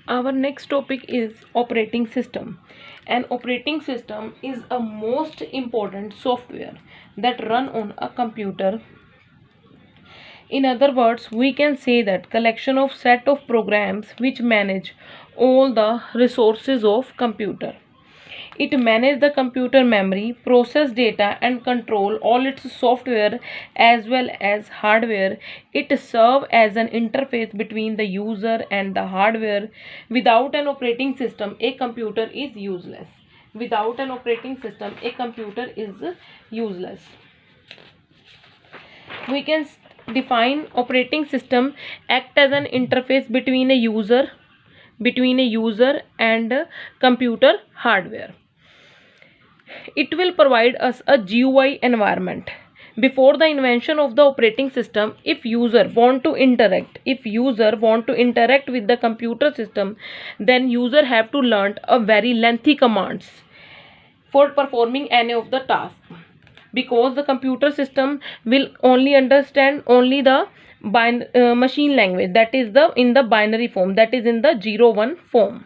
Our next topic is operating system. An operating system is a most important software that run on a computer. In other words, we can say that collection of set of programs which manage all the resources of computer. It manages the computer memory, process data and control all its software as well as hardware. It serves as an interface between the user and the hardware. Without an operating system, a computer is useless. Without an operating system, a computer is useless. We can define operating system act as an interface between a user and computer hardware. It will provide us a GUI environment. Before the invention of the operating system, if user want to interact with the computer system, then user have to learn a very lengthy commands for performing any of the task, because the computer system will only understand only the machine language, that is the in the binary form, that is in the 0 1 form,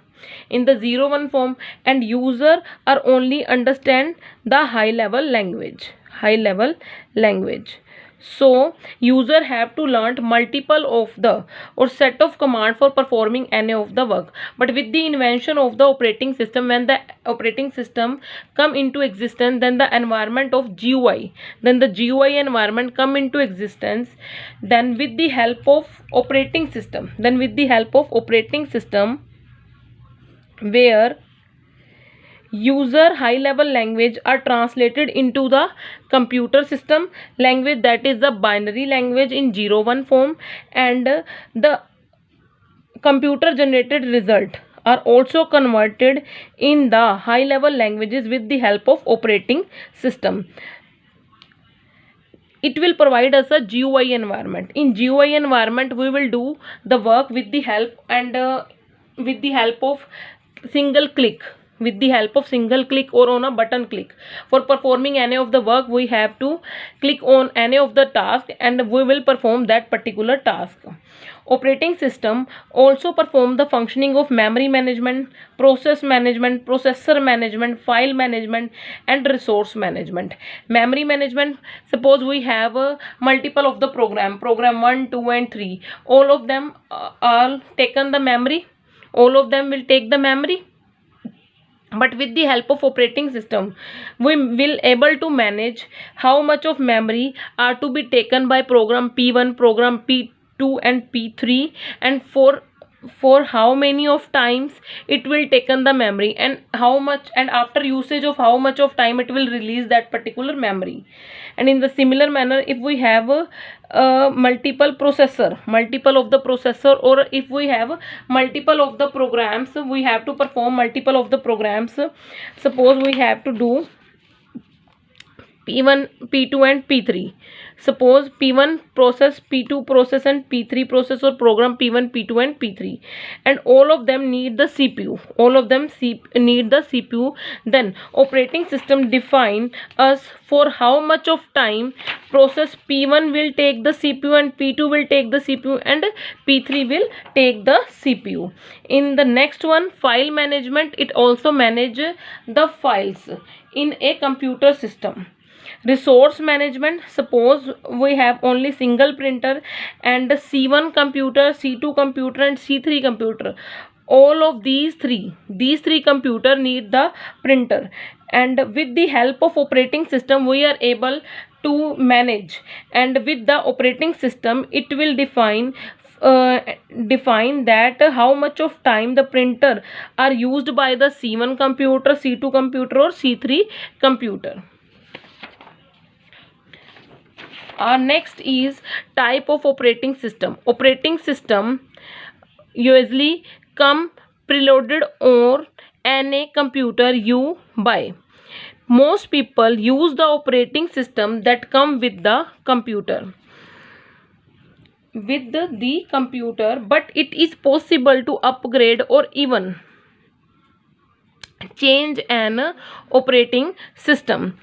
and user are only understand the high level language. So user have to learn multiple of the or set of command for performing any of the work. But with the invention of the operating system, when the operating system come into existence, then the environment of GUI, then the GUI environment come into existence. Then with the help of operating system, where user high level language are translated into the computer system language, that is the binary language in 0 1 form, and the computer generated result are also converted in the high level languages with the help of operating system. It will provide us a GUI environment. In GUI environment, we will do the work with the help of single click or on a button click. For performing any of the work, we have to click on any of the task and we will perform that particular task. Operating system also perform the functioning of memory management, process management, processor management, file management and resource management. Memory management, suppose we have multiple of the program 1 2 and 3, all of them are taken the memory, all of them will take the memory. But with the help of operating system, we will able to manage how much of memory are to be taken by program P1, program P2 and P3, and for how many of times it will taken the memory, and how much, and after usage of how much of time it will release that particular memory. And in the similar manner, if we have multiple of the processor, or if we have multiple of the programs, we have to perform multiple of the programs. Suppose we have to do P1, P2 and P3. Suppose P1 process, P2 process and P3 process, or program P1, P2 and P3, and all of them need the CPU. Then operating system define us for how much of time process P1 will take the CPU, and P2 will take the CPU, and P3 will take the CPU. In the next one, file management, it also manage the files in a computer system. Resource management, suppose we have only single printer and C1 computer, C2 computer and C3 computer. All of these three computer need the printer, and with the help of operating system we are able to manage. And with the operating system, it will define that how much of time the printer are used by the C1 computer, C2 computer or C3 computer. Next is type of operating system. Operating system usually come preloaded on any computer you buy. Most people use the operating system that come with the computer. But it is possible to upgrade or even change an operating system.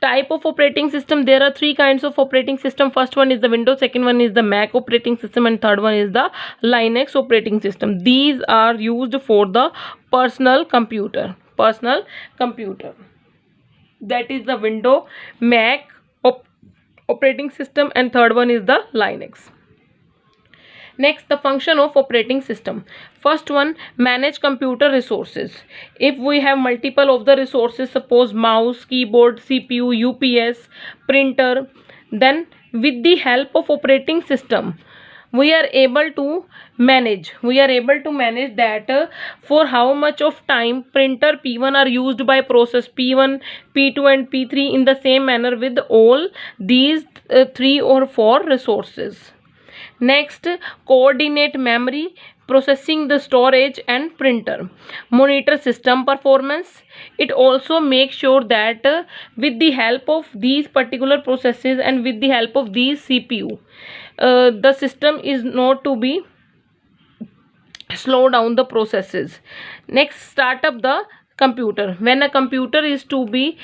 Type of operating system, there are three kinds of operating system. First one is the Windows, second one is the Mac operating system, and third one is the Linux operating system. These are used for the personal computer. That is the Windows, Mac operating system, and third one is the Linux. Next, the function of operating system. First one, manage computer resources. If we have multiple of the resources, suppose mouse, keyboard, CPU, UPS, printer, then with the help of operating system, we are able to manage that for how much of time printer P1 are used by process P1, P2 and P3 in the same manner with all these 3 or 4 resources. Next, coordinate memory, processing the storage and printer. Monitor system performance. It also makes sure that with the help of these particular processes and with the help of these CPU, the system is not to be slow down the processes. Next, start up the computer. When a computer is to be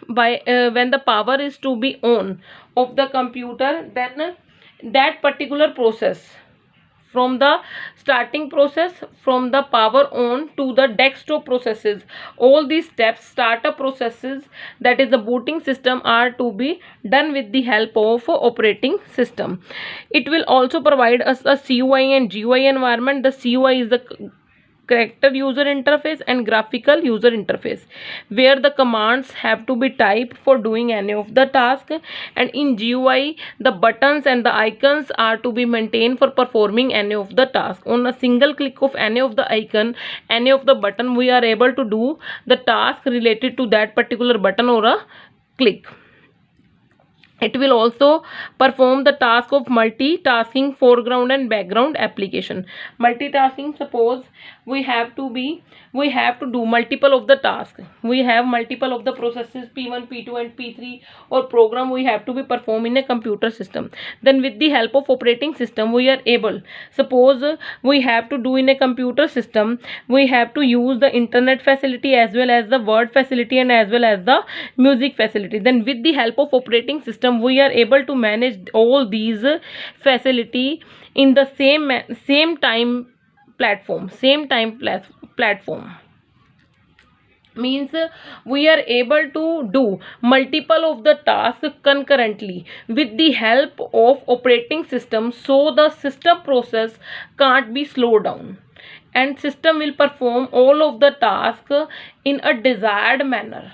when the power is to be on of the computer, then that particular process, from the starting process, from the power on to the desktop processes, all these steps, startup processes, that is the booting system, are to be done with the help of operating system. It will also provide us a CUI and GUI environment. The CUI is the character user interface and graphical user interface, where the commands have to be typed for doing any of the task, and in GUI the buttons and the icons are to be maintained for performing any of the task. On a single click of any of the icon, any of the button, we are able to do the task related to that particular button or a click. It will also perform the task of multitasking, foreground and background application. Multitasking, suppose we have to do multiple of the tasks. We have multiple of the processes P1, P2 and P3 or program we have to be performed in a computer system. Then with the help of operating system, we are able, suppose we have to do in a computer system, we have to use the internet facility as well as the word facility and as well as the music facility. Then with the help of operating system, we are able to manage all these facility in the same time platform. Means we are able to do multiple of the tasks concurrently with the help of operating system, so the system process can't be slowed down and system will perform all of the tasks in a desired manner.